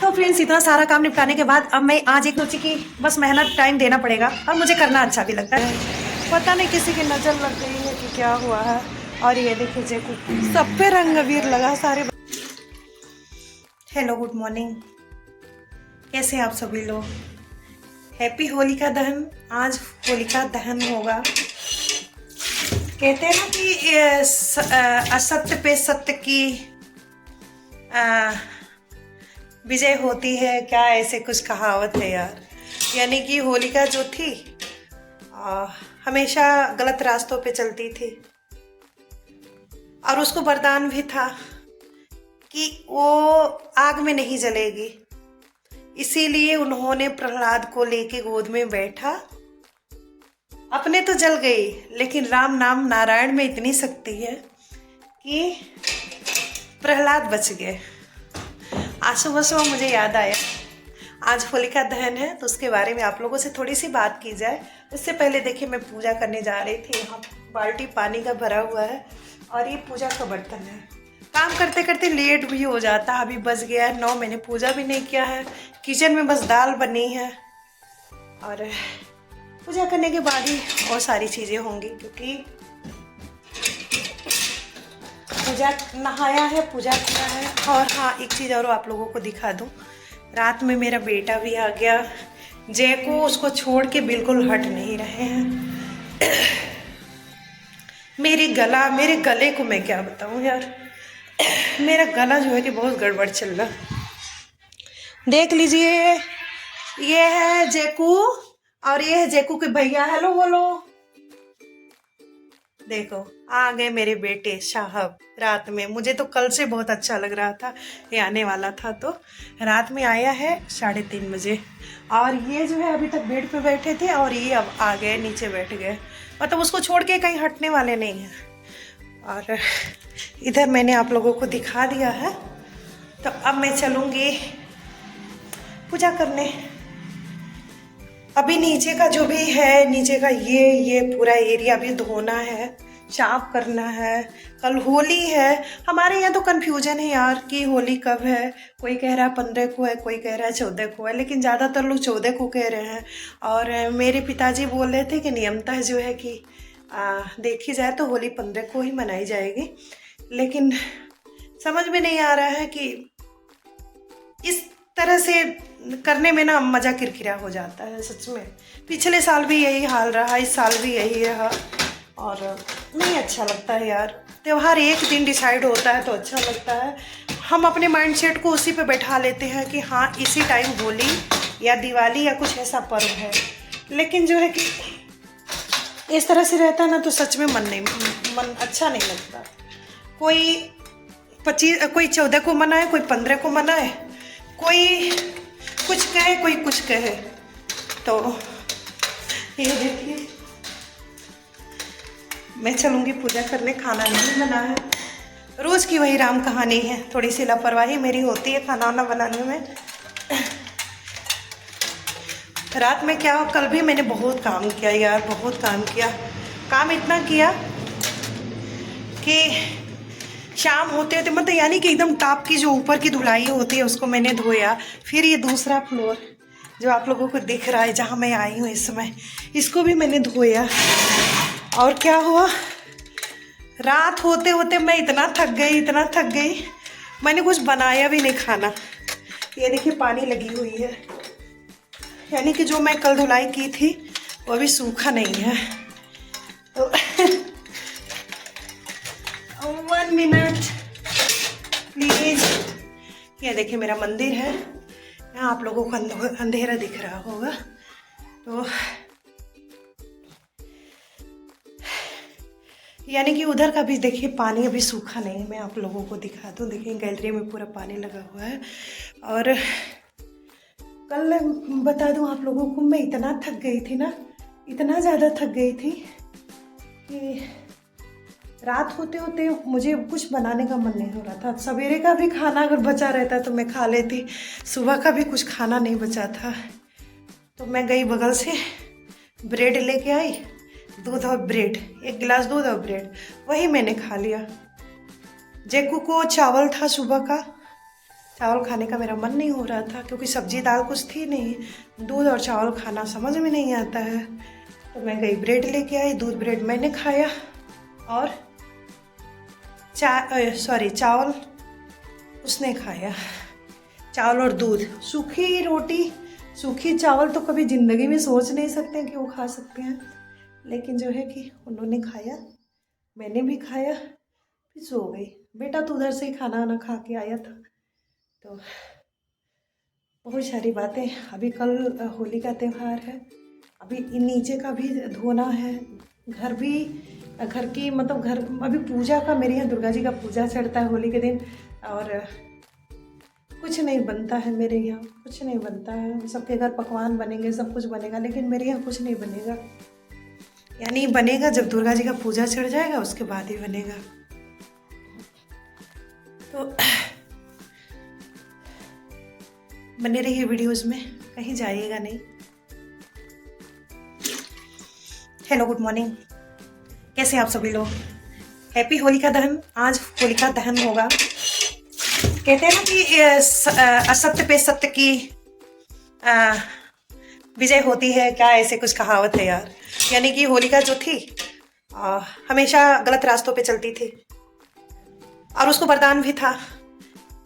तो फ्रेंड्स, इतना सारा काम निपटाने के बाद अब मैं आज एक सोची कि बस मेहनत टाइम देना पड़ेगा और मुझे करना अच्छा भी लगता है। पता नहीं किसी की नज़र लग गई है कि क्या हुआ है। और ये देखिए जेकू सब पे रंग अबीर लगा सारे। हेलो, गुड मॉर्निंग, कैसे हैं आप सभी लोग। हैप्पी होलिका दहन। आज होलिका दहन होगा। कहते हैं ना कि असत्य पे सत्य की विजय होती है, क्या ऐसे कुछ कहावत है यार। यानी कि होलिका जो थी हमेशा गलत रास्तों पे चलती थी और उसको वरदान भी था कि वो आग में नहीं जलेगी। इसीलिए उन्होंने प्रहलाद को लेके गोद में बैठा। अपने तो जल गई, लेकिन राम नाम नारायण में इतनी शक्ति है कि प्रहलाद बच गए। आज सुबह सुबह मुझे याद आया आज होलिका दहन है, तो उसके बारे में आप लोगों से थोड़ी सी बात की जाए। उससे पहले देखिए, मैं पूजा करने जा रही थी। यहाँ बाल्टी पानी का भरा हुआ है और ये पूजा का बर्तन है। काम करते करते लेट भी हो जाता है। अभी बज गया है 9, मैंने पूजा भी नहीं किया है। किचन में बस दाल बनी है और पूजा करने के बाद ही और सारी चीज़ें होंगी, क्योंकि पूजा नहाया है, पूजा किया है। और हाँ, एक चीज़ और आप लोगों को दिखा दूँ, रात में मेरा बेटा भी आ गया। जय को उसको छोड़ के बिल्कुल हट नहीं रहे हैं। मेरे गले को मैं क्या बताऊँ यार। मेरा गला जो है कि बहुत गड़बड़ चल रहा। देख लीजिए, ये है जेकू और ये है जेकू के भैया। हेलो बोलो। देखो, आ गए मेरे बेटे साहब रात में। मुझे तो कल से बहुत अच्छा लग रहा था ये आने वाला था, तो रात में आया है 3:30 बजे। और ये जो है अभी तक बेड पे बैठे थे और ये अब आ गए, नीचे बैठ गए। मतलब उसको छोड़ के कहीं हटने वाले नहीं हैं। और इधर मैंने आप लोगों को दिखा दिया है, तो अब मैं चलूँगी पूजा करने। अभी नीचे का जो भी है, नीचे का ये पूरा एरिया अभी धोना है, साफ करना है। कल होली है। हमारे यहाँ तो कन्फ्यूजन है यार कि होली कब है। कोई कह रहा है 15 को है, कोई कह रहा है 14 को है, लेकिन ज़्यादातर लोग 14 को कह रहे हैं। और मेरे पिताजी बोल रहे थे कि नियमतः जो है कि देखी जाए तो होली 15 को ही मनाई जाएगी। लेकिन समझ में नहीं आ रहा है कि इस तरह से करने में ना मज़ा किरकिरा हो जाता है सच में। पिछले साल भी यही हाल रहा, इस साल भी यही रहा और नहीं अच्छा लगता है यार। त्यौहार एक दिन डिसाइड होता है तो अच्छा लगता है। हम अपने माइंडसेट को उसी पे बैठा लेते हैं कि हाँ, इसी टाइम होली या दिवाली या कुछ ऐसा पर्व है। लेकिन जो है कि इस तरह से रहता है ना, तो सच में मन अच्छा नहीं लगता। कोई 14 को मनाए, कोई 15 को मनाए, कोई कुछ कहे, कोई कुछ कहे। तो ये देखिए, मैं चलूँगी पूजा करने। खाना नहीं बना है। रोज़ की वही राम कहानी है। थोड़ी सी लापरवाही मेरी होती है खाना वाना बनाने में। रात में क्या, कल भी मैंने बहुत काम किया यार, बहुत काम किया। काम इतना किया कि शाम होते होते, मतलब यानी कि एकदम टॉप की जो ऊपर की धुलाई होती है उसको मैंने धोया। फिर ये दूसरा फ्लोर जो आप लोगों को दिख रहा है, जहाँ मैं आई हूँ इस समय, इसको भी मैंने धोया। और क्या हुआ, रात होते होते मैं इतना थक गई, मैंने कुछ बनाया भी नहीं खाना। ये देखिए पानी लगी हुई है, यानी कि जो मैं कल धुलाई की थी वो अभी सूखा नहीं है। तो 1 मिनट प्लीज़। ये देखिए मेरा मंदिर है। यहाँ आप लोगों को अंधेरा दिख रहा होगा। तो यानी कि उधर का भी देखिए पानी अभी सूखा नहीं है। मैं आप लोगों को दिखा दूँ। देखिए गैलरी में पूरा पानी लगा हुआ है। और कल बता दूँ आप लोगों को, मैं इतना थक गई थी ना, इतना ज़्यादा थक गई थी कि रात होते होते मुझे कुछ बनाने का मन नहीं हो रहा था। सवेरे का भी खाना अगर बचा रहता तो मैं खा लेती, सुबह का भी कुछ खाना नहीं बचा था। तो मैं गई बगल से ब्रेड लेके आई, दूध और ब्रेड, 1 गिलास दूध और ब्रेड, वही मैंने खा लिया। जेकू को चावल था सुबह का, चावल खाने का मेरा मन नहीं हो रहा था क्योंकि सब्जी दाल कुछ थी नहीं। दूध और चावल खाना समझ में नहीं आता है। तो मैं गई ब्रेड लेके आई, दूध ब्रेड मैंने खाया और चावल उसने खाया। चावल और दूध, सूखी रोटी सूखी चावल तो कभी ज़िंदगी में सोच नहीं सकते कि वो खा सकते हैं, लेकिन जो है कि उन्होंने खाया, मैंने भी खाया, फिर सो गई। बेटा तो उधर से ही खाना वाना खा के आया था। तो बहुत सारी बातें। अभी कल होली का त्यौहार है, अभी नीचे का भी धोना है, घर की मतलब घर अभी पूजा का, मेरे यहाँ दुर्गा जी का पूजा चढ़ता है होली के दिन, और कुछ नहीं बनता है मेरे यहाँ, कुछ नहीं बनता है। सबके घर पकवान बनेंगे, सब कुछ बनेगा, लेकिन मेरे यहाँ कुछ नहीं बनेगा। यानी बनेगा जब दुर्गा जी का पूजा चढ़ जाएगा, उसके बाद ही बनेगा। तो बने रहिए वीडियोज़ में, कहीं जाइएगा नहीं। हेलो, गुड मॉर्निंग, कैसे आप सभी लोग? हैप्पी होलिका दहन। आज होलिका दहन होगा। कहते हैं ना कि असत्य पे सत्य की विजय होती है, क्या ऐसे कुछ कहावत है यार। यानी कि होलिका जो थी हमेशा गलत रास्तों पे चलती थी, और उसको वरदान भी था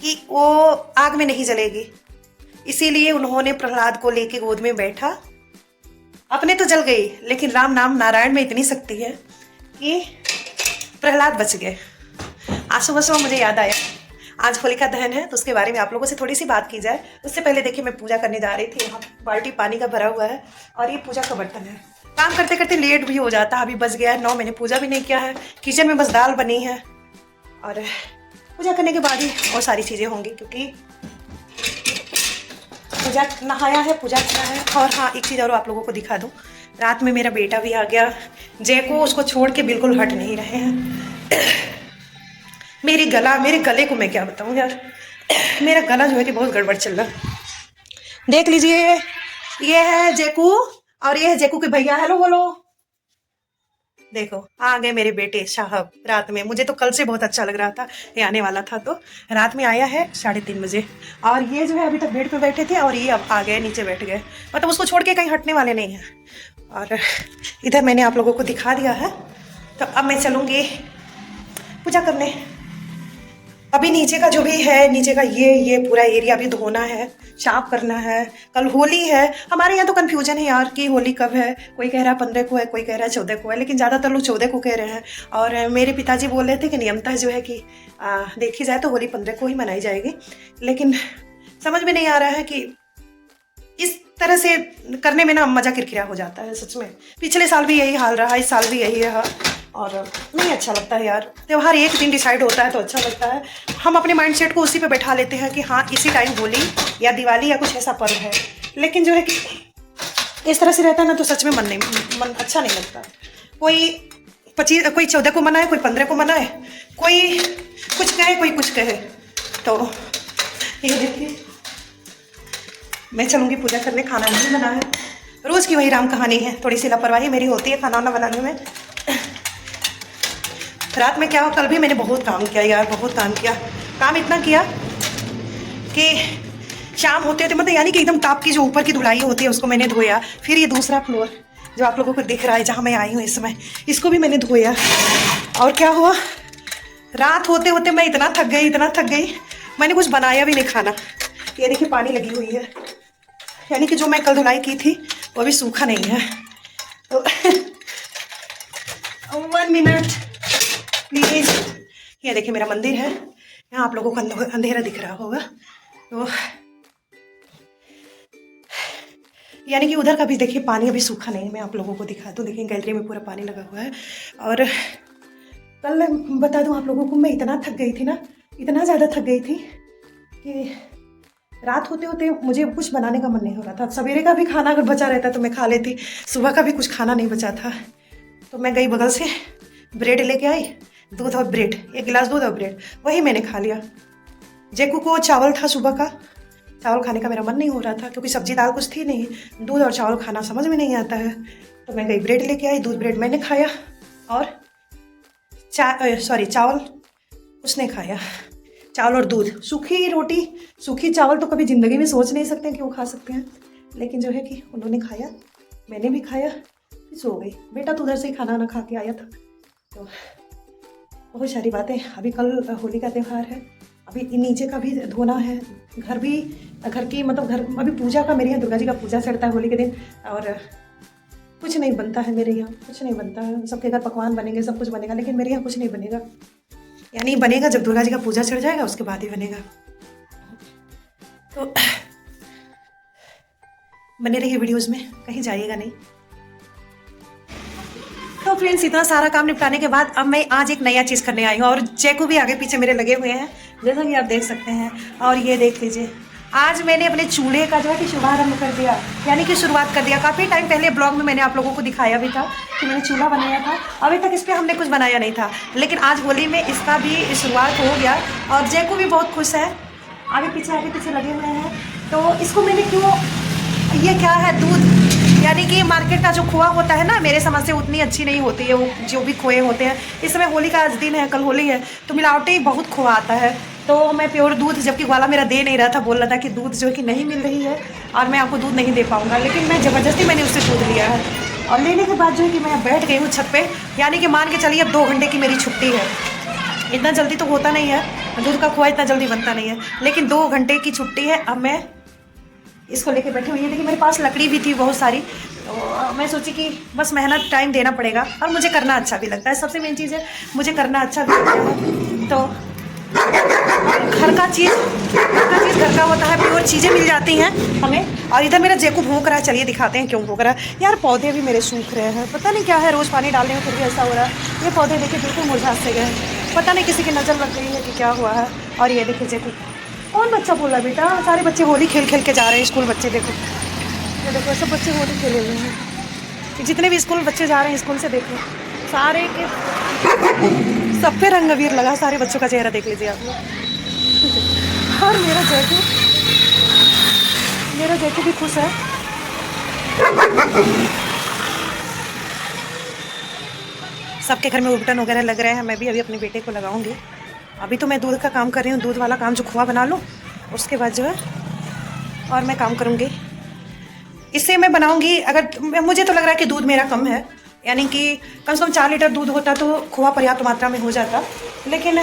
कि वो आग में नहीं जलेगी। इसीलिए उन्होंने प्रहलाद को लेके गोद में बैठा। अपने तो जल गई, लेकिन राम नाम नारायण में इतनी शक्ति है कि प्रहलाद बच गए। आज सुबह सुबह मुझे याद आया आज होलिका दहन है, तो उसके बारे में आप लोगों से थोड़ी सी बात की जाए। उससे पहले देखिए, मैं पूजा करने जा रही थी। यहाँ बाल्टी पानी का भरा हुआ है और ये पूजा का बर्तन है। काम करते करते लेट भी हो जाता। अभी बज गया है 9, मैंने पूजा भी नहीं किया है। किचन में बस दाल बनी है, और पूजा करने के बाद ही और सारी चीज़ें होंगी, क्योंकि पूजा नहाया है, पूजा किया है। और हाँ, एक चीज़ और आप लोगों को दिखा दूँ, रात में मेरा बेटा भी आ गया। जय को उसको छोड़ के बिल्कुल हट नहीं रहे हैं। मेरे गले को मैं क्या बताऊँ यार, मेरा गला जो है कि बहुत गड़बड़ चल रहा। देख लीजिए, ये है जेकू और ये है जेकू के भैया। हेलो बोलो। देखो, आ गए मेरे बेटे साहब रात में। मुझे तो कल से बहुत अच्छा लग रहा था ये आने वाला था, तो रात में आया है 3:30 बजे। और ये जो है अभी तक बेड पे बैठे थे, और ये अब आ गए, नीचे बैठ गए। मतलब उसको छोड़ के कहीं हटने वाले नहीं हैं। और इधर मैंने आप लोगों को दिखा दिया है। तो अब मैं चलूँगी पूजा करने। अभी नीचे का जो भी है, नीचे का ये पूरा एरिया भी धोना है, साफ करना है। कल होली है। हमारे यहाँ तो कन्फ्यूजन है यार कि होली कब है। कोई कह रहा है 15 को है, कोई कह रहा है 14 को है, लेकिन ज़्यादातर लोग 14 को कह रहे हैं। और मेरे पिताजी बोल रहे थे कि नियमतः जो है कि देखी जाए तो होली 15 को ही मनाई जाएगी। लेकिन समझ में नहीं आ रहा है कि इस तरह से करने में ना मज़ा किरकिरा हो जाता है सच में। पिछले साल भी यही हाल रहा, इस साल भी यही रहा, और नहीं अच्छा लगता है यार। त्यौहार एक दिन डिसाइड होता है तो अच्छा लगता है। हम अपने माइंडसेट को उसी पे बैठा लेते हैं कि हाँ, इसी टाइम होली या दिवाली या कुछ ऐसा पर्व है। लेकिन जो है कि इस तरह से रहता है ना, तो सच में मन अच्छा नहीं लगता। कोई 14 को मनाए, कोई 15 को मनाए, कोई कुछ कहे, कोई कुछ कहे। तो ये देखिए, मैं चलूँगी पूजा करने। खाना नहीं बना है, रोज़ की वही राम कहानी है। थोड़ी सी लापरवाही मेरी होती है खाना वाना बनाने में। रात में क्या हो, कल भी मैंने बहुत काम किया यार, बहुत काम किया। काम इतना किया कि शाम होते होते, मतलब यानी कि एकदम ताप की जो ऊपर की धुलाई होती है उसको मैंने धोया। फिर ये दूसरा फ्लोर जो आप लोगों को दिख रहा है, जहाँ मैं आई हूँ इस समय, इसको भी मैंने धोया। और क्या हुआ, रात होते होते मैं इतना थक गई, मैंने कुछ बनाया भी नहीं खाना। ये देखिए, पानी लगी हुई है, यानी कि जो मैं कल धुलाई की थी वो अभी सूखा नहीं है। तो 1 मिनट प्लीज। ये देखिए, मेरा मंदिर है। यहाँ आप लोगों को अंधेरा दिख रहा होगा, तो यानी कि उधर का भी देखिए पानी अभी सूखा नहीं है। मैं आप लोगों को दिखा दूँ, देखिए गैलरी में पूरा पानी लगा हुआ है। और कल बता दूँ आप लोगों को, मैं इतना थक गई थी ना, इतना ज़्यादा थक गई थी कि रात होते होते मुझे कुछ बनाने का मन नहीं हो रहा था। सवेरे का भी खाना अगर बचा रहता तो मैं खा लेती, सुबह का भी कुछ खाना नहीं बचा था। तो मैं गई बगल से ब्रेड लेके आई, दूध और ब्रेड, 1 गिलास दूध और ब्रेड, वही मैंने खा लिया। जेकू को चावल था सुबह का, चावल खाने का मेरा मन नहीं हो रहा था क्योंकि सब्जी दाल कुछ थी नहीं। दूध और चावल खाना समझ में नहीं आता है। तो मैं गई ब्रेड लेके आई, दूध ब्रेड मैंने खाया, और चावल उसने खाया। चावल और दूध, सूखी रोटी सूखी चावल तो कभी ज़िंदगी में सोच नहीं सकते हैं कि वो खा सकते हैं, लेकिन जो है कि उन्होंने खाया, मैंने भी खाया, फिर सो गई। बेटा तो उधर से ही खाना खा के आया था। तो बहुत सारी बातें। अभी कल होली का त्यौहार है, अभी नीचे का भी धोना है, घर की मतलब घर अभी पूजा का, मेरे यहाँ दुर्गा जी का पूजा चढ़ता है होली के दिन, और कुछ नहीं बनता है मेरे यहाँ, कुछ नहीं बनता है। सबके घर पकवान बनेंगे, सब कुछ बनेगा, लेकिन मेरे यहाँ कुछ नहीं बनेगा। यानी बनेगा जब दुर्गा जी का पूजा चढ़ जाएगा, उसके बाद ही बनेगा। तो बने रहिए वीडियोज़ में, कहीं जाइएगा नहीं। तो फ्रेंड्स, इतना सारा काम निपटाने के बाद अब मैं आज एक नया चीज़ करने आई हूँ, और जैकू भी आगे पीछे मेरे लगे हुए हैं, जैसा कि आप देख सकते हैं। और ये देख लीजिए, आज मैंने अपने चूल्हे का जो है कि शुभारंभ कर दिया, यानी कि शुरुआत कर दिया। काफ़ी टाइम पहले ब्लॉग में मैंने आप लोगों को दिखाया भी था कि मैंने चूल्हा बनाया था। अभी तक इस पर हमने कुछ बनाया नहीं था, लेकिन आज होली में इसका भी शुरुआत हो गया, और जैकू भी बहुत खुश है, आगे पीछे लगे हुए हैं। तो इसको मैंने क्यों, ये क्या है, दूध, यानी कि मार्केट का जो खोआ होता है ना, मेरे समझ से उतनी अच्छी नहीं होती है वो जो भी खोए होते हैं। इस समय होली का आज दिन है, कल होली है, तो मिलावटी बहुत खोआ आता है। तो मैं प्योर दूध, जबकि वाला मेरा दे नहीं रहा था, बोल रहा था कि दूध जो है कि नहीं मिल रही है और मैं आपको दूध नहीं दे पाऊँगा, लेकिन मैं ज़बरदस्ती मैंने उससे दूध लिया है। और लेने के बाद जो है कि मैं बैठ गई हूँ छत पे, यानी कि मान के चलिए अब 2 घंटे की मेरी छुट्टी है। इतना जल्दी तो होता नहीं है, दूध का खोआ इतना जल्दी बनता नहीं है, लेकिन 2 घंटे की छुट्टी है। अब मैं इसको लेके बैठी हुई है। देखिए मेरे पास लकड़ी भी थी बहुत सारी, तो मैं सोची कि बस मेहनत टाइम देना पड़ेगा, और मुझे करना अच्छा भी लगता है। सबसे मेन चीज़ है, मुझे करना अच्छा भी लगता है। तो घर का चीज़ घर का होता है, प्योर चीज़ें मिल जाती हैं हमें। और इधर मेरा जैकू भौंक रहा है, चलिए दिखाते हैं क्यों भौंक रहा है। यार पौधे भी मेरे सूख रहे हैं, पता नहीं क्या है, रोज़ पानी डालने में फिर भी ऐसा हो रहा है। ये पौधे देखिए बिल्कुल मुरझा से गए, पता नहीं किसी की नज़र लग गई है कि क्या हुआ है। और ये देखिए जैकू, कौन बच्चा बोला बेटा, सारे बच्चे होली खेल के जा रहे हैं स्कूल। बच्चे देखो, ये देखो सब बच्चे होली खेले हुए हैं, जितने भी स्कूल बच्चे जा रहे हैं स्कूल से, देखो सारे के सब पे रंग अबीर लगा, सारे बच्चों का चेहरा देख लीजिए आप लोग। और मेरा जैकू भी खुश है। सबके घर में उपटन वगैरह लग रहे हैं, मैं भी अभी अपने बेटे को लगाऊंगी। अभी तो मैं दूध का काम कर रही हूँ, दूध वाला काम जो खोआ बना लूँ, उसके बाद जो है और मैं काम करूँगी। इससे मैं बनाऊँगी, अगर मुझे तो लग रहा है कि दूध मेरा कम है, यानी कि कम से कम 4 लीटर दूध होता तो खोआ पर्याप्त मात्रा में हो जाता, लेकिन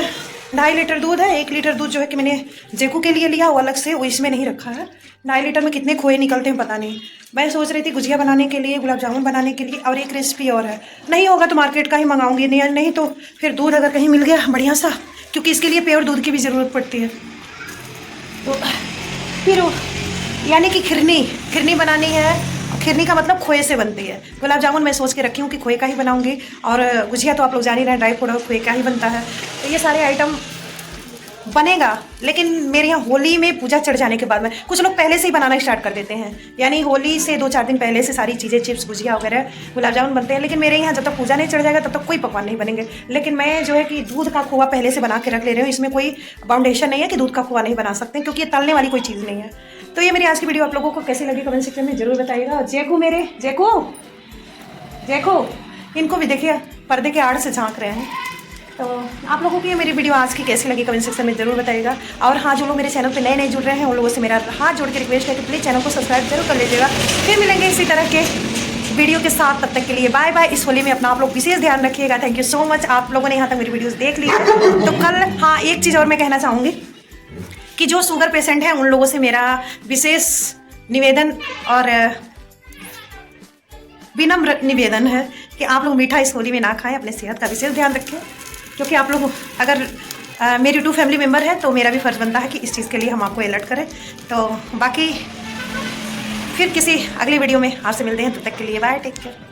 2.5 लीटर दूध है। 1 लीटर दूध जो है कि मैंने जैकू के लिए लिया, वो अलग से, वो इसमें नहीं रखा है। 2.5 लीटर में कितने खोए निकलते हैं पता नहीं। मैं सोच रही थी गुजिया बनाने के लिए, गुलाब जामुन बनाने के लिए, और एक रेसिपी और है। नहीं होगा तो मार्केट का ही मंगाऊंगी, नहीं तो फिर दूध अगर कहीं मिल गया बढ़िया सा, क्योंकि इसके लिए प्योर दूध की भी ज़रूरत पड़ती है। तो फिर यानी कि खिरनी बनानी है। खिरनी का मतलब खोए से बनती है। गुलाब जामुन मैं सोच के रखी हूँ कि खोए का ही बनाऊंगी, और गुजिया तो आप लोग जान ही रहे हैं, ड्राई फ्रूट और खोए का ही बनता है। तो ये सारे आइटम बनेगा, लेकिन मेरे यहाँ होली में पूजा चढ़ जाने के बाद में, कुछ लोग पहले से ही बनाना स्टार्ट कर देते हैं, यानी होली से 2-4 दिन पहले से सारी चीज़ें, चिप्स, गुजिया वगैरह, गुलाब जामुन बनते हैं। लेकिन मेरे यहाँ जब तक पूजा नहीं चढ़ जाएगा तब तक कोई पकवान नहीं बनेंगे। लेकिन मैं जो है कि दूध का खोआ पहले से बना के रख ले रही हूँ, इसमें कोई बाउंडेशन नहीं है कि दूध का खोआ नहीं बना सकते, क्योंकि ये तलने वाली कोई चीज़ नहीं है। तो ये मेरी आज की वीडियो आप लोगों को कैसी लगी कमेंट सेक्शन में जरूर बताइएगा। जैकू इनको भी देखिए पर्दे के आड़ से झांक रहे हैं। तो आप लोगों को ये मेरी वीडियो आज की कैसी लगी कमेंट सेक्शन में जरूर बताइएगा। और हाँ, जो लोग मेरे चैनल पे नए जुड़ रहे हैं उन लोगों से मेरा हाथ जोड़ के रिक्वेस्ट है कि प्लीज़ चैनल को सब्सक्राइब जरूर कर लीजिएगा। फिर मिलेंगे इसी तरह के वीडियो के साथ, तब तक के लिए बाय बाय। इस होली में अपना आप लोग विशेष ध्यान रखिएगा। थैंक यू सो मच, आप लोगों ने यहाँ तक मेरी वीडियोज़ देख ली है। तो कल, हाँ, एक चीज़ और मैं कहना चाहूँगी कि जो शुगर पेशेंट हैं उन लोगों से मेरा विशेष निवेदन और विनम्र निवेदन है कि आप लोग मीठा इस होली में ना खाएं, अपने सेहत का विशेष ध्यान रखें, क्योंकि आप लोग अगर मेरी 2 फैमिली मेम्बर हैं तो मेरा भी फ़र्ज़ बनता है कि इस चीज़ के लिए हम आपको अलर्ट करें। तो बाकी फिर किसी अगली वीडियो में आपसे मिलते हैं, तब तक के लिए बाय, टेक केयर।